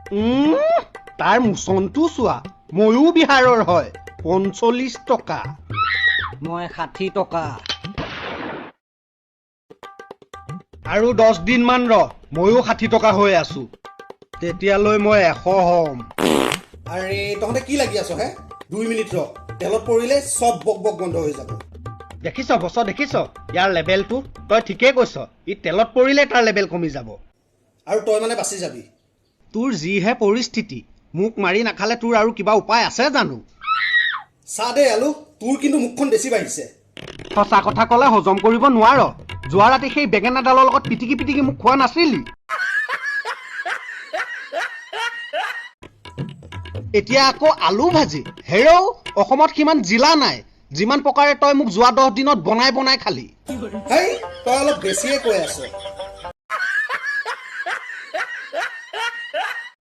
তাৰ মুচনটো চোৱা ময়ো বিহাৰৰ হয় ৪৫ টকা মই ৬০ টকা আৰু 10 দিনমান ময়ো ৬০ টকা হৈ আছো তেতিয়ালৈ মই ১০০ হ'ম আৰে তহঁতে কি লাগি আছ হে 2 মিনিট তেলত পৰিলে চব বক বক বন্ধ হৈ যাব দেখিছ বছ দেখিছ ইয়াৰ লেবেলটো তই ঠিকেই কৈছ ই তেলত পৰিলে তাৰ লেবেল কমি যাব আৰু তই মানে বাচি যাবি তোৰ যিহে পৰিস্থিতি মোক মাৰি নাখালে তোৰ আৰু কিবা উপায় আছে জানো চা দে আলু তোৰ কিন্তু মুখখন বেছি বাঢ়িছে সঁচা কথা ক'লে হজম কৰিব নোৱাৰ যোৱা ৰাতি সেই বেঙেনাডালৰ লগত পিটিকি পিটিকি মোক খোৱা নাছিলি এতিয়া আকৌ আলু ভাজি হেৰৌ অসমত সিমান জিলা নাই যিমান প্ৰকাৰে তই মোক যোৱা 10 দিনত বনাই বনাই খালি হেই তই অলপ বেছিয়ে কৈ আছ